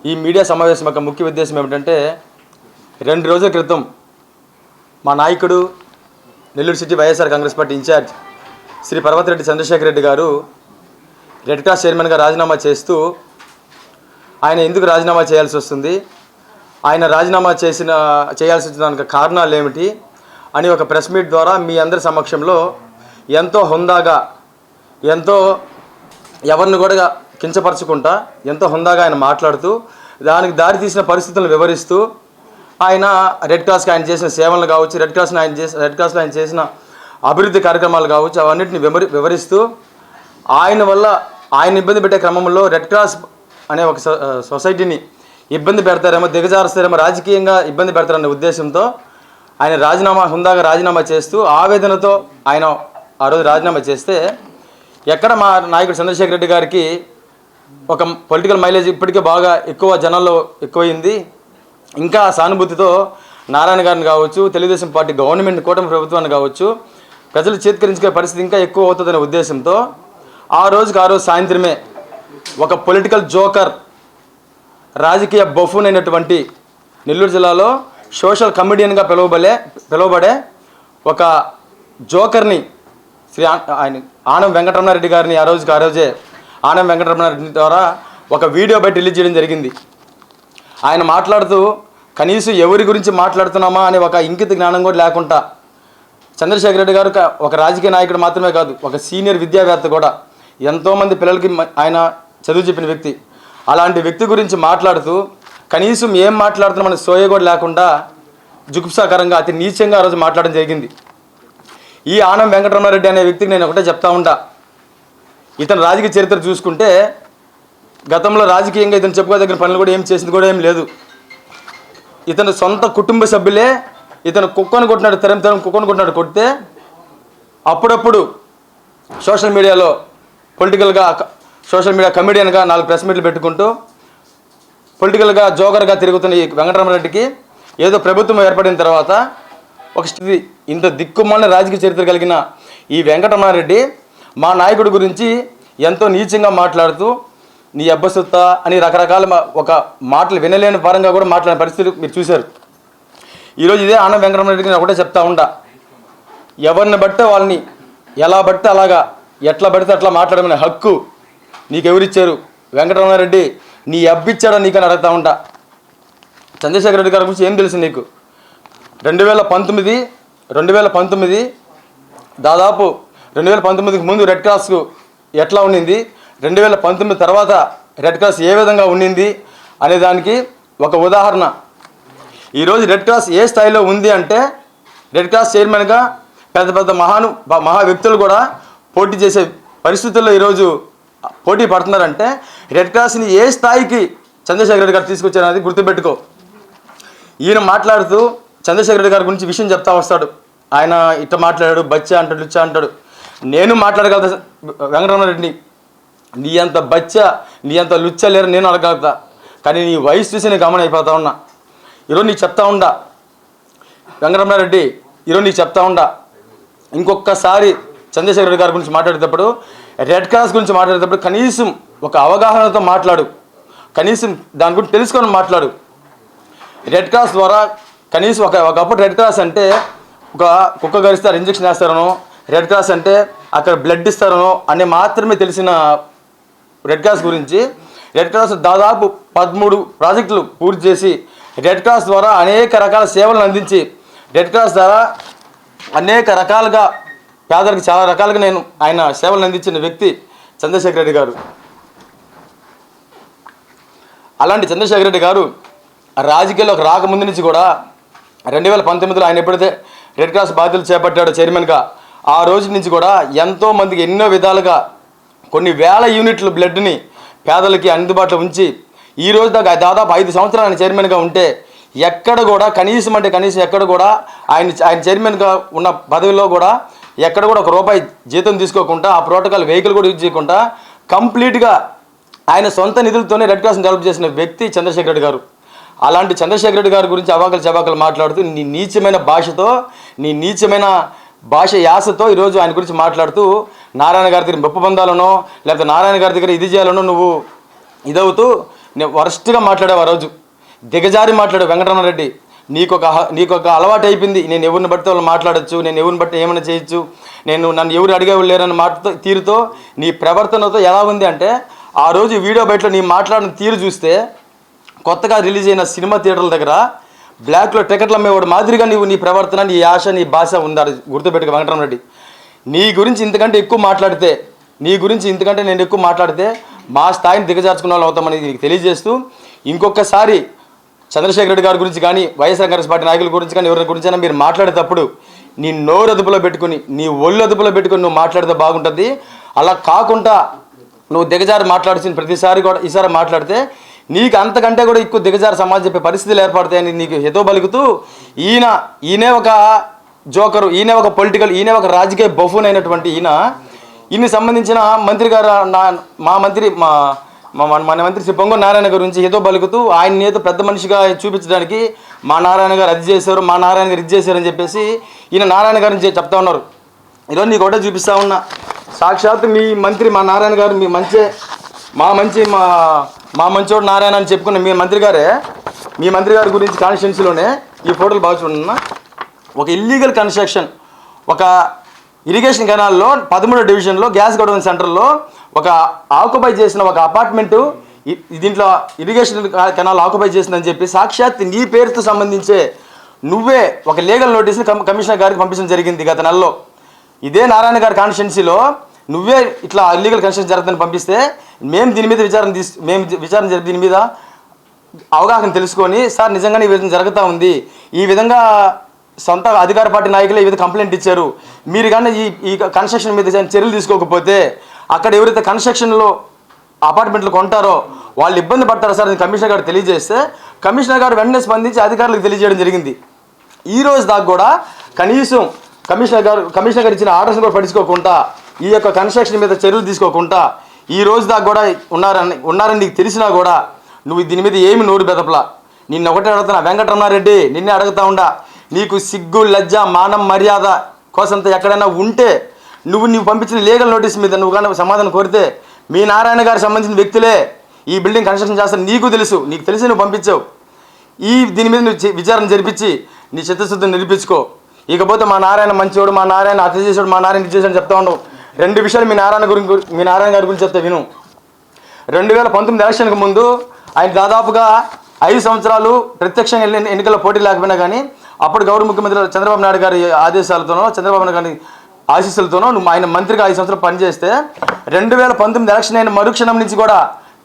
ఈ మీడియా సమావేశం యొక్క ముఖ్య ఉద్దేశం ఏమిటంటే 2 రోజుల క్రితం మా నాయకుడు Nellore city YSR Congress party incharge Shri Parvathireddy Chandrasekhar Reddy గారు రెడ్ క్రాస్ చైర్మన్గా రాజీనామా చేస్తూ ఆయన ఎందుకు రాజీనామా చేయాల్సి వస్తుంది, ఆయన రాజీనామా చేయాల్సి వచ్చిన దానికి కారణాలు ఏమిటి అని ఒక ప్రెస్ మీట్ ద్వారా మీ అందరి సమక్షంలో ఎంతో హుందాగా, ఎంతో ఎవరిని కూడా కించపరచుకుంటా ఎంతో హుందాగా ఆయన మాట్లాడుతూ దానికి దారి తీసిన పరిస్థితులను వివరిస్తూ ఆయన రెడ్ క్రాస్కి ఆయన చేసిన సేవలు కావచ్చు, రెడ్ క్రాస్లో ఆయన చేసిన అభివృద్ధి కార్యక్రమాలు కావచ్చు, అవన్నిటిని వివరిస్తూ ఆయన వల్ల ఆయన ఇబ్బంది పెట్టే క్రమంలో రెడ్ క్రాస్ అనే ఒక సొసైటీని ఇబ్బంది పెడతారేమో, దిగజారుస్తారేమో, రాజకీయంగా ఇబ్బంది పెడతారనే ఉద్దేశంతో ఆయన హుందాగా రాజీనామా చేస్తూ ఆవేదనతో ఆయన ఆ రోజు రాజీనామా చేస్తే ఎక్కడ మా నాయకుడు చంద్రశేఖర్ రెడ్డి గారికి ఒక పొలిటికల్ మైలేజ్ ఇప్పటికే బాగా ఎక్కువ జనాల్లో ఎక్కువైంది, ఇంకా సానుభూతితో నారాయణ గారిని కావచ్చు, తెలుగుదేశం పార్టీ గవర్నమెంట్ కూటమి ప్రభుత్వాన్ని కావచ్చు ప్రజలు చేత్కరించుకునే పరిస్థితి ఇంకా ఎక్కువ అవుతుందనే ఉద్దేశంతో ఆ రోజు సాయంత్రమే ఒక పొలిటికల్ జోకర్, రాజకీయ బఫూన్ అయినటువంటి నెల్లూరు జిల్లాలో సోషల్ కమెడియన్గా పిలువబడే ఒక జోకర్ని శ్రీ ఆనం వెంకటరమణారెడ్డి గారిని ఆ రోజే ఆనం వెంకటరమణారెడ్డి ద్వారా ఒక వీడియో బయట రిలీజ్ చేయడం జరిగింది. ఆయన మాట్లాడుతూ కనీసం ఎవరి గురించి మాట్లాడుతున్నామా అనే ఒక ఇంకిత జ్ఞానం కూడా లేకుండా, చంద్రశేఖర్ రెడ్డి గారు ఒక రాజకీయ నాయకుడు మాత్రమే కాదు, ఒక సీనియర్ విద్యావేత్త కూడా, ఎంతోమంది పిల్లలకి ఆయన చదువు చెప్పిన వ్యక్తి, అలాంటి వ్యక్తి గురించి మాట్లాడుతూ కనీసం ఏం మాట్లాడుతున్నామని సోయ కూడా లేకుండా జుగుప్సాకరంగా అతి నీచంగా ఆ రోజు మాట్లాడడం జరిగింది. ఈ ఆనం వెంకటరమణారెడ్డి అనే వ్యక్తికి నేను ఒకటే చెప్తా ఉంటా, ఇతను రాజకీయ చరిత్ర చూసుకుంటే గతంలో రాజకీయంగా ఇతను చెప్పుకోదగిన పనులు కూడా ఏం చేసింది కూడా ఏం లేదు. ఇతను సొంత కుటుంబ సభ్యులే ఇతను కుక్కను కొట్టినాడు, తరం కుక్కను కొట్టినాడు. కొడితే అప్పుడప్పుడు సోషల్ మీడియాలో సోషల్ మీడియా కమెడియన్గా 4 ప్రెస్ మీట్లు పెట్టుకుంటూ పొలిటికల్గా జోకర్గా తిరుగుతున్న ఈ వెంకటరమణారెడ్డికి ఏదో ప్రభుత్వం ఏర్పడిన తర్వాత ఒక స్థితి, ఇంత దిక్కుమాలిన రాజకీయ చరిత్ర కలిగిన ఈ వెంకటరమణారెడ్డి మా నాయకుడి గురించి ఎంతో నీచంగా మాట్లాడుతూ నీ అబ్బసొత్త అని రకరకాల ఒక మాటలు వినలేని పరంగా కూడా మాట్లాడిన పరిస్థితి మీరు చూశారు. ఈరోజు ఇదే ఆనం వెంకటరమణారెడ్డికి నేను ఒకటే చెప్తా ఉంటా, ఎవరిని బట్టే వాళ్ళని ఎలా బట్టే అలాగా ఎట్లా పడితే అట్లా మాట్లాడమనే హక్కు నీకెవరిచ్చారు? వెంకటరమణారెడ్డి నీ అబ్బిచ్చాడో నీకని అడుగుతూ ఉంటా. చంద్రశేఖర్ రెడ్డి గారి గురించి ఏం తెలుసు నీకు? 2019 దాదాపు 2019కి ముందు రెడ్ క్రాస్కు ఎట్లా ఉండింది, 2019 తర్వాత రెడ్ క్రాస్ ఏ విధంగా ఉండింది అనే దానికి ఒక ఉదాహరణ. ఈరోజు రెడ్ క్రాస్ ఏ స్థాయిలో ఉంది అంటే, రెడ్ క్రాస్ చైర్మన్గా పెద్ద మహా వ్యక్తులు కూడా పోటీ చేసే పరిస్థితుల్లో ఈరోజు పోటీ పడుతున్నారంటే రెడ్ క్రాస్ని ఏ స్థాయికి చంద్రశేఖర్ రెడ్డి గారు తీసుకొచ్చారనేది గుర్తుపెట్టుకో. ఈయన మాట్లాడుతూ చంద్రశేఖర్ రెడ్డి గారి గురించి విషయం చెప్తా వస్తాడు, ఆయన ఇట్ట మాట్లాడాడు, బచ్చా అంటాడు, లుచ్చా అంటాడు. నేను మాట్లాడగలుగుతా వెంకటరమణారెడ్డిని, నీ అంత బచ్చా నీ అంత లుచ్చ లేరు నేను అడగలుగుతా, కానీ నీ వయసు చూసి నేను గమనం అయిపోతా ఉన్నా. ఈరోజు నీకు చెప్తా ఉండా వెంకటరమణారెడ్డి, ఈరోజు నీకు చెప్తా ఉండా, ఇంకొకసారి చంద్రశేఖర్ రెడ్డి గారి గురించి మాట్లాడేటప్పుడు, రెడ్ క్రాస్ గురించి మాట్లాడేటప్పుడు కనీసం ఒక అవగాహనతో మాట్లాడు, కనీసం దాని గురించి తెలుసుకొని మాట్లాడు. రెడ్ క్రాస్ ద్వారా కనీసం ఒకప్పుడు రెడ్ క్రాస్ అంటే ఒక కుక్క గరిస్తారు, ఇంజక్షన్ వేస్తారనో, రెడ్ క్రాస్ అంటే అక్కడ బ్లడ్ ఇస్తారనో అని మాత్రమే తెలిసిన రెడ్ క్రాస్ గురించి, రెడ్ క్రాస్ దాదాపు 13 ప్రాజెక్టులు పూర్తి చేసి రెడ్ క్రాస్ ద్వారా అనేక రకాల సేవలను అందించి, రెడ్ క్రాస్ ద్వారా అనేక రకాలుగా పేదలకు చాలా రకాలుగా ఆయన సేవలను అందించిన వ్యక్తి చంద్రశేఖర్ రెడ్డి గారు. అలాంటి చంద్రశేఖర్ రెడ్డి గారు రాజకీయాల్లోకి రాకముందు నుంచి కూడా 2019లో ఆయన ఎప్పుడైతే రెడ్ క్రాస్ బాధ్యతలు చేపట్టాడో చైర్మన్గా, ఆ రోజు నుంచి కూడా ఎంతోమందికి ఎన్నో విధాలుగా కొన్ని వేల యూనిట్ల బ్లడ్ని పేదలకి అందుబాటులో ఉంచి ఈ రోజు దాదాపు 5 సంవత్సరాలు ఆయన చైర్మన్గా ఉంటే ఎక్కడ కూడా కనీసం ఎక్కడ కూడా ఆయన చైర్మన్గా ఉన్న పదవిలో కూడా ఎక్కడ కూడా ₹1 జీతం తీసుకోకుండా, ఆ ప్రోటోకాల్ వెహికల్ కూడా యూజ్ చేయకుండా కంప్లీట్గా ఆయన సొంత నిధులతోనే రెడ్ క్రాస్ని డెవలప్ చేసిన వ్యక్తి చంద్రశేఖర్ రెడ్డి గారు. అలాంటి చంద్రశేఖర్ రెడ్డి గారి గురించి అవాకలు చవాకలు మాట్లాడుతూ నీ నీచమైన భాషతో, నీ నీచమైన భాష యాసతో ఈరోజు ఆయన గురించి మాట్లాడుతూ నారాయణ గారి దగ్గర మెప్పు పొందాలనో లేకపోతే నారాయణ గారి దగ్గర ఇది చేయాలనో నువ్వు ఇదవుతూ నేను వరస్ట్గా మాట్లాడావు ఆ రోజు, దిగజారి మాట్లాడావు వెంకటరమణారెడ్డి. నీకొక అలవాటు అయిపోయింది, నేను ఎవరిని బట్టి వాళ్ళు మాట్లాడచ్చు, నేను ఎవరిని బట్టి ఏమైనా చేయొచ్చు, నన్ను ఎవరు అడిగేవాళ్ళు లేరని మాటతో తీరుతో నీ ప్రవర్తనతో ఎలా ఉంది అంటే, ఆ రోజు వీడియో బయటలో నీ మాట్లాడిన తీరు చూస్తే కొత్తగా రిలీజ్ అయిన సినిమా థియేటర్ల దగ్గర బ్లాక్లో టికెట్లు అమ్మేవాడు మాదిరిగా నీ ప్రవర్తన, నీ ఆశ, నీ భాష ఉండాలి. గుర్తుపెట్టుకు వెంకటరమణారెడ్డి. నీ గురించి ఇంతకంటే నేను ఎక్కువ మాట్లాడితే మా స్థాయిని దిగజార్చుకున్న వాళ్ళు అవుతామని నీకు తెలియజేస్తూ, ఇంకొకసారి చంద్రశేఖర్ రెడ్డి గారి గురించి కానీ వైఎస్ఆర్ కాంగ్రెస్ పార్టీ నాయకుల గురించి కానీ ఎవరి గురించైనా మీరు మాట్లాడేటప్పుడు నీ నోరు అదుపులో పెట్టుకుని, నీ ఒళ్ళు అదుపులో పెట్టుకుని నువ్వు మాట్లాడితే బాగుంటుంది. అలా కాకుండా నువ్వు దిగజారి మాట్లాడుతున్న ప్రతిసారి కూడా ఈసారి మాట్లాడితే నీకు అంతకంటే కూడా ఎక్కువ దిగజారి సమాజం చెప్పే పరిస్థితులు ఏర్పడతాయని నీకు హితో పలుకుతూ, ఈయనే ఒక జోకరు, ఈయన ఒక రాజకీయ బఫూన్ అయినటువంటి ఈయన సంబంధించిన మంత్రి గారు మన మంత్రి శ్రీ పొంగూరు నారాయణ గురించి హితో పలుకుతూ ఆయన ఏదో పెద్ద మనిషిగా చూపించడానికి మా నారాయణ గారు అది చేశారు, మా నారాయణ గారు ఇది చేశారని చెప్పేసి ఈయన నారాయణ గారిని చెప్తా ఉన్నారు. ఈరోజు నీకు ఒకటే చూపిస్తా ఉన్నా, సాక్షాత్ మీ మంత్రి మా నారాయణ గారు మా మంచోడు నారాయణ అని చెప్పుకున్న మీ మంత్రి గారి గురించి కాన్స్టిట్యున్సీలోనే ఈ ఫోటోలు బాగా చూడన్నా. ఒక ఇల్లీగల్ కన్స్ట్రక్షన్, ఒక ఇరిగేషన్ కెనాల్లో 13వ డివిజన్లో గ్యాస్ గొడవన్ సెంటర్లో ఒక ఆక్యుపై చేసిన ఒక అపార్ట్మెంటు, దీంట్లో ఇరిగేషన్ కెనాల్ ఆక్యుపై చేసిందని చెప్పి సాక్షాత్ నీ పేరుతో సంబంధించే నువ్వే ఒక లీగల్ నోటీస్ని కమిషనర్ గారికి పంపించడం జరిగింది గత నెలలో. ఇదే నారాయణ గారి కాన్స్టిట్యున్సీలో నువ్వే ఇట్లా ఇల్లీగల్ కన్స్ట్రక్షన్ జరుగుతుందని పంపిస్తే మేము దీని మీద విచారణ జరిపి దీని మీద అవగాహన తెలుసుకొని, సార్ నిజంగానే ఈ విధంగా జరుగుతూ ఉంది, ఈ విధంగా సొంత అధికార పార్టీ నాయకులు ఈ విధంగా కంప్లైంట్ ఇచ్చారు, మీరు కానీ ఈ కన్స్ట్రక్షన్ మీద చర్యలు తీసుకోకపోతే అక్కడ ఎవరైతే కన్స్ట్రక్షన్లో అపార్ట్మెంట్లు కొంటారో వాళ్ళు ఇబ్బంది పడతారో సార్ అని కమిషనర్ గారు తెలియజేస్తే కమిషనర్ గారు వెంటనే స్పందించి అధికారులకు తెలియజేయడం జరిగింది. ఈ రోజు దాకా కూడా కనీసం కమిషనర్ గారు ఇచ్చిన ఆర్డర్స్ని కూడా పట్టించుకోకుండా, ఈ యొక్క కన్స్ట్రక్షన్ మీద చర్యలు తీసుకోకుండా ఈ రోజు దాకా కూడా ఉన్నారని నీకు తెలిసినా కూడా నువ్వు దీని మీద ఏమి నోరు బెదపలా. నిన్ను ఒకటే అడుగుతున్నా వెంకటరమణారెడ్డి, నిన్నే అడుగుతా ఉండా, నీకు సిగ్గు లజ్జ మానం మర్యాద కోసంతో ఎక్కడైనా ఉంటే నువ్వు పంపించిన లీగల్ నోటీస్ మీద నువ్వు కానీ సమాధానం కోరితే మీ నారాయణ గారికి సంబంధించిన వ్యక్తులే ఈ బిల్డింగ్ కన్స్ట్రక్షన్ చేస్తారు, నీకు తెలిసి నువ్వు పంపించావు. దీని మీద నువ్వు విచారణ జరిపించి నీ చిత్తశుద్ధిని నిరూపించుకో. ఇకపోతే మా నారాయణ మంచివాడు, మా నారాయణ అతి చేసాడు, మా నారాయణ ఇది చేసాడు చెప్తా ఉండవు. 2 విషయాలు మీ నారాయణ గారి గురించి చెప్తే విను. 2019 ఎలక్షన్కి ముందు ఆయన దాదాపుగా 5 సంవత్సరాలు ప్రత్యక్షంగా ఎన్నికల్లో పోటీ లేకపోయినా కానీ అప్పుడు గౌరవ ముఖ్యమంత్రి చంద్రబాబు నాయుడు గారి ఆదేశాలతోనో చంద్రబాబు నాయుడు గారి ఆశీస్సులతోనో నువ్వు ఆయన మంత్రిగా 5 సంవత్సరాలు పనిచేస్తే 2019 ఎలక్షన్ అయిన మరుక్షణం నుంచి కూడా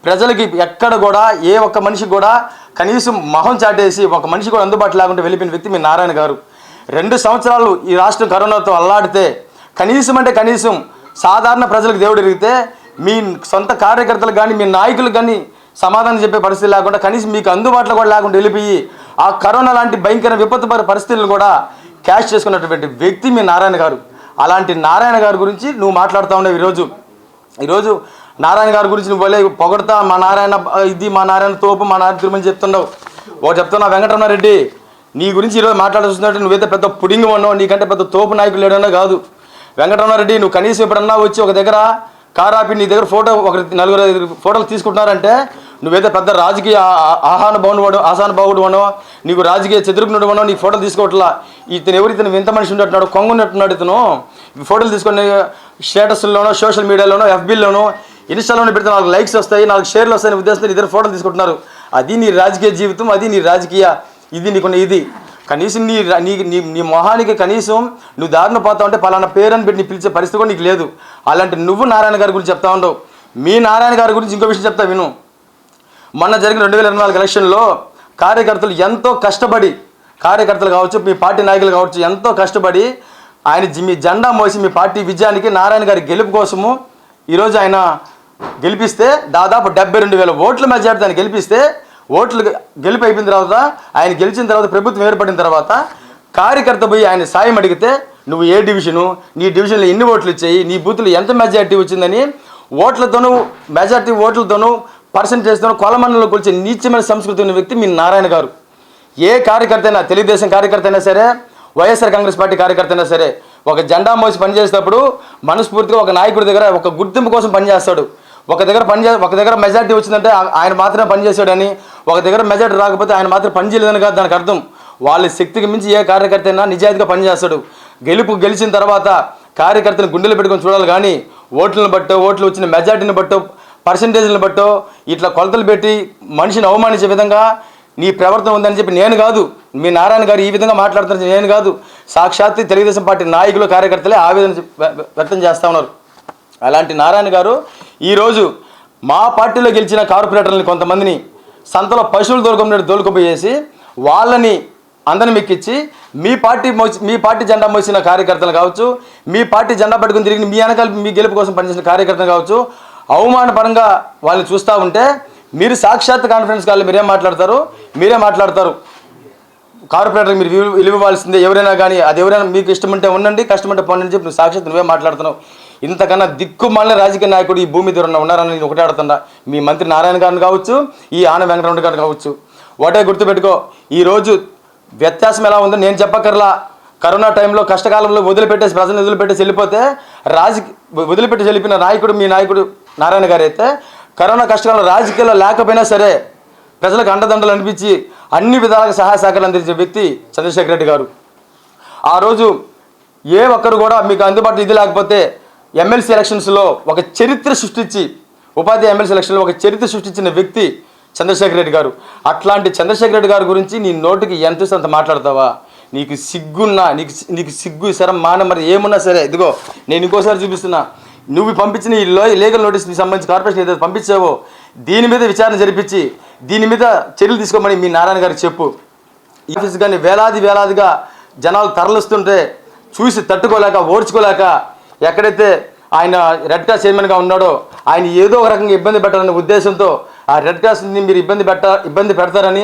ప్రజలకి ఎక్కడ కూడా ఏ ఒక్క మనిషికి కూడా కనీసం మొహం చాటేసి ఒక మనిషి కూడా అందుబాటులో లేకుండా వెళ్ళిపోయిన వ్యక్తి మీ నారాయణ గారు. 2 సంవత్సరాలు ఈ రాష్ట్రం కరోనాతో అల్లాడితే కనీసం సాధారణ ప్రజలకు దేవుడు ఎరిగితే మీ సొంత కార్యకర్తలకు కానీ మీ నాయకులకు కానీ సమాధానం చెప్పే పరిస్థితి లేకుండా కనీసం మీకు అందుబాటులో కూడా లేకుండా వెళ్ళిపోయి ఆ కరోనా లాంటి భయంకర విపత్తు పరిస్థితులను కూడా క్యాష్ చేసుకున్నటువంటి వ్యక్తి మీ నారాయణ గారు. అలాంటి నారాయణ గారి గురించి నువ్వు మాట్లాడుతూ ఉండేవి. ఈరోజు నారాయణ గారి గురించి నువ్వు వెళ్ళే పొగడతా మా నారాయణ ఇది, మా నారాయణ తోపు, మా నారాయణ తిరుమని చెప్తున్నావు. చెప్తున్నా వెంకటరమణారెడ్డి, నీ గురించి ఈరోజు మాట్లాడుతున్నట్టు నువ్వైతే పెద్ద పుడింగ్ ఉన్నావు, నీకంటే పెద్ద తోపు నాయకులు లేడన్నా కాదు. వెంకటరమణారెడ్డి, నువ్వు కనీసం ఎప్పుడన్నా వచ్చి ఒక దగ్గర కారాపి నీ దగ్గర ఫోటో 4-5 ఫోటోలు తీసుకుంటున్నారంటే నువ్వేదో పెద్ద రాజకీయ ఆసానుభావుడు అనో, నీకు రాజకీయ చతుర్ఘ్నుడు అనో నీ ఫోటోలు తీసుకోవట్లా. ఇతను వింత మనిషి ఉన్నట్టున్నాడు, కొంగున్నట్టున్నాడు. ఇతను ఫోటోలు తీసుకొని స్టేటస్లోనో సోషల్ మీడియాలోనో FBలోనో ఇన్స్టాలోనో పెడితే 4 లైక్స్ వస్తాయి, 4 షేర్లు వస్తాయని ఉద్దేశంతో ఇద్దరు ఫోటోలు తీసుకుంటున్నారు. అది నీ రాజకీయ జీవితం, అది నీ రాజకీయ నీకున్న ఇది. కనీసం నీ మొహానికి కనీసం నువ్వు దారిన పోతా ఉంటే పలానా పేరని పెట్టి నీ పిలిచే పరిస్థితి కూడా నీకు లేదు. అలాంటి నువ్వు నారాయణ గారి గురించి చెప్తా ఉండవు. మీ నారాయణ గారి గురించి ఇంకో విషయం చెప్తా విను. మొన్న జరిగిన 2024 ఎలక్షన్లో కార్యకర్తలు ఎంతో కష్టపడి, కార్యకర్తలు కావచ్చు మీ పార్టీ నాయకులు కావచ్చు ఎంతో కష్టపడి మీ జెండా మోసి మీ పార్టీ విజయానికి నారాయణ గారి గెలుపు కోసము ఈరోజు ఆయన గెలిపిస్తే దాదాపు 72,000 ఓట్ల మెజార్టీ ఆయన గెలిపిస్తే ఓట్లు గెలిపి అయిపోయిన తర్వాత ఆయన గెలిచిన తర్వాత ప్రభుత్వం ఏర్పడిన తర్వాత కార్యకర్త పోయి ఆయన సాయం అడిగితే నువ్వు ఏ డివిజను, నీ డివిజన్లో ఎన్ని ఓట్లు ఇచ్చాయి, నీ బూత్లో ఎంత మెజార్టీ వచ్చిందని మెజార్టీ ఓట్లతోనూ పర్సెంటేజ్తోనూ కొలమన్నలో కొలిచే నీచమైన సంస్కృతి ఉన్న వ్యక్తి మీ నారాయణ గారు. ఏ కార్యకర్త అయినా, తెలుగుదేశం కార్యకర్త అయినా సరే, వైఎస్ఆర్ కాంగ్రెస్ పార్టీ కార్యకర్త అయినా సరే, ఒక జెండా మోసి పనిచేసేటప్పుడు మనస్ఫూర్తిగా ఒక నాయకుడి దగ్గర ఒక గుర్తింపు కోసం పనిచేస్తాడు. ఒక దగ్గర మెజారిటీ వచ్చిందంటే ఆయన మాత్రమే పనిచేశాడని, ఒక దగ్గర మెజారిటీ రాకపోతే ఆయన మాత్రం పని చేయలేదని కాదు దానికి అర్థం. వాళ్ళ శక్తికి మించి ఏ కార్యకర్త అయినా నిజాయితీగా పనిచేస్తాడు. గెలిచిన తర్వాత కార్యకర్తను గుండెలు పెట్టుకొని చూడాలి కానీ ఓట్లను బట్టో, ఓట్లు వచ్చిన మెజారిటీని బట్టో, పర్సంటేజ్లను బట్టో ఇట్లా కొలతలు పెట్టి మనిషిని అవమానించే విధంగా నీ ప్రవర్తన ఉందని చెప్పి నేను కాదు, మీ నారాయణ గారు ఈ విధంగా మాట్లాడుతున్న నేను కాదు, సాక్షాత్తు తెలుగుదేశం పార్టీ నాయకులు కార్యకర్తలే ఆవేదన వ్యక్తం చేస్తూ ఉన్నారు. అలాంటి నారాయణ గారు ఈరోజు మా పార్టీలో గెలిచిన కార్పొరేటర్లని కొంతమందిని సంతలో పశువులు దోలుకుపోయేసి వాళ్ళని అందరిని మెక్కించి మీ పార్టీ జెండా మోసిన కార్యకర్తలు కావచ్చు, మీ పార్టీ జెండా పట్టుకుని తిరిగి మీ వెనకాల మీ గెలుపు కోసం పనిచేసిన కార్యకర్తలు కావచ్చు, అవమానపరంగా వాళ్ళని చూస్తూ ఉంటే మీరు సాక్షాత్ కాన్ఫరెన్స్ కాల్లో మీరే మాట్లాడతారు. కార్పొరేటర్కి మీరు విలువ ఇవ్వాల్సిందే ఎవరైనా కానీ, అది ఎవరైనా మీకు ఇష్టం ఉంటే ఉండండి, కష్టం ఉంటే పోండి అని చెప్పి నువ్వు సాక్షాత్ నువ్వే మాట్లాడుతున్నావు. ఇంతకన్నా దిక్కుమాలిన రాజకీయ నాయకుడు ఈ భూమి మీద ఉన్నారని నేను ఒకటే ఆడుతున్నా. మీ మంత్రి నారాయణ గారిని కావచ్చు, ఈ ఆన వెంకటరమణ గారిని కావచ్చు. ఒకటే గుర్తుపెట్టుకో, ఈరోజు వ్యత్యాసం ఎలా ఉందో నేను చెప్పక్కర్లా. కరోనా టైంలో కష్టకాలంలో ప్రజలను వదిలిపెట్టేసి వెళ్ళిపోతే వదిలిపెట్టి వెళ్ళిపోయిన నాయకుడు మీ నాయకుడు నారాయణ గారు అయితే, కరోనా కష్టకాలంలో రాజకీయాల్లో లేకపోయినా సరే ప్రజలకు అండదండలు అనిపించి అన్ని విధాలుగా సహాయ సహకారాలు అందించే వ్యక్తి చంద్రశేఖర్ రెడ్డి గారు. ఆ రోజు ఏ ఒక్కరు కూడా మీకు అందుబాటులో ఇది లేకపోతే ఎమ్మెల్సీ ఎలక్షన్స్లో ఒక చరిత్ర సృష్టించి, ఉపాధ్యాయ ఎమ్మెల్సీ ఎలక్షన్లో ఒక చరిత్ర సృష్టించిన వ్యక్తి చంద్రశేఖర్ రెడ్డి గారు. అట్లాంటి చంద్రశేఖర్ రెడ్డి గారి గురించి నీ నోటికి ఎంత వస్తే అంత మాట్లాడతావా? నీకు సిగ్గున్నా, నీకు సిగ్గు శరం మాన మరి ఏమున్నా సరే, ఇదిగో నేను ఇంకోసారి చూపిస్తున్నా. నువ్వు పంపించిన ఈ లీగల్ నోటీస్కి సంబంధించి కార్పొరేషన్ ఏదైతే పంపించావో దీని మీద విచారణ జరిపించి దీని మీద చర్యలు తీసుకోమని మీ నారాయణ గారికి చెప్పు. ఈ ఆఫీస్ కానీ వేలాదిగా జనాలు తరలిస్తుంటే చూసి తట్టుకోలేక, ఓర్చుకోలేక ఎక్కడైతే ఆయన రెడ్ క్రాస్ చైర్మన్గా ఉన్నాడో ఆయన ఏదో ఒక రకంగా ఇబ్బంది పెట్టాలనే ఉద్దేశంతో ఆ రెడ్ క్రాస్ని మీరు ఇబ్బంది పెడతారని,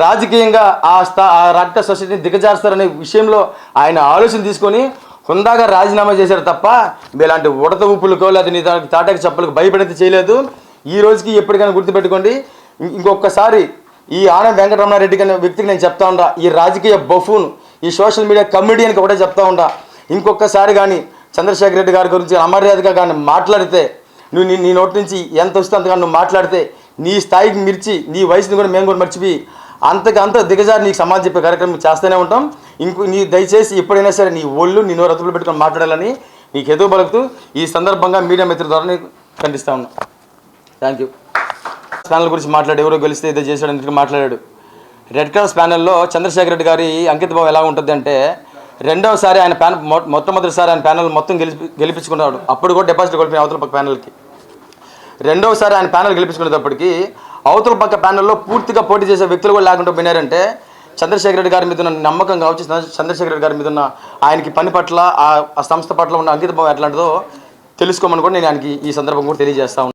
రాజకీయంగా ఆ రెడ్ క్రాస్ సొసైటీని దిగజారుస్తారనే విషయంలో ఆయన ఆలోచన తీసుకొని హుందాగా రాజీనామా చేశారు తప్ప మీలాంటి ఉడత ఊపులకో లేదా నీ తాటాకి చెప్పలకు భయపడితే చేయలేదు. ఈ రోజుకి ఎప్పటికైనా గుర్తుపెట్టుకోండి. ఇంకొకసారి ఈ ఆన వెంకటరమణారెడ్డి అనే వ్యక్తికి నేను చెప్తా ఉండా, ఈ రాజకీయ బఫూన్, ఈ సోషల్ మీడియా కమెడియన్కి ఒకటే చెప్తా ఉండా, ఇంకొకసారి కానీ చంద్రశేఖర్ రెడ్డి గారి గురించి అమర్యాదగా కానీ మాట్లాడితే, నువ్వు నీ నోటి నుంచి ఎంత వస్తే అంతగా నువ్వు మాట్లాడితే నీ స్థాయికి మిర్చి, నీ వయసుని కూడా మేము కూడా మర్చిపోయి అంత దిగజారి నీకు సమాధానం చెప్పే కార్యక్రమం చేస్తూనే ఉంటాం. నీ దయచేసి ఎప్పుడైనా సరే నీ ఒళ్ళు నీ నోరు అదుపులో పెట్టుకొని మాట్లాడాలని నీకు ఎదుగు పలుకుతూ ఈ సందర్భంగా మీడియా మిత్రుల ద్వారా నీకు ఖండిస్తా ఉన్నా. Thank you. ప్యానల్ గురించి మాట్లాడు, ఎవరో గెలిస్తే ఏదో చేశాడని మాట్లాడాడు. రెడ్ క్రాస్ ప్యానెల్లో చంద్రశేఖర్ రెడ్డి గారి అంకిత భావం ఎలా ఉంటుంది అంటే, రెండవసారి ఆయన మొట్టమొదటిసారి ఆయన ప్యానెల్ మొత్తం గెలిపించుకున్నాడు. అప్పుడు కూడా డిపాజిట్ కొలిపిన అవతల పక్క ప్యానెల్కి. రెండవసారి ఆయన ప్యానెల్ గెలిపించుకునేటప్పటికి అవతల పక్క ప్యానెల్లో పూర్తిగా పోటీ చేసే వ్యక్తులు కూడా లేకుండా పోయినారంటే చంద్రశేఖర్ రెడ్డి గారి మీద ఉన్న నమ్మకం కావచ్చు, చంద్రశేఖర్ రెడ్డి గారి మీద ఉన్న ఆయనకి పని పట్ల, ఆ సంస్థ పట్ల ఉన్న అంకిత భావం ఎట్లాంటిదో తెలుసుకోమని కూడా నేను ఆయనకి ఈ సందర్భం కూడా తెలియజేస్తా ఉన్నాను.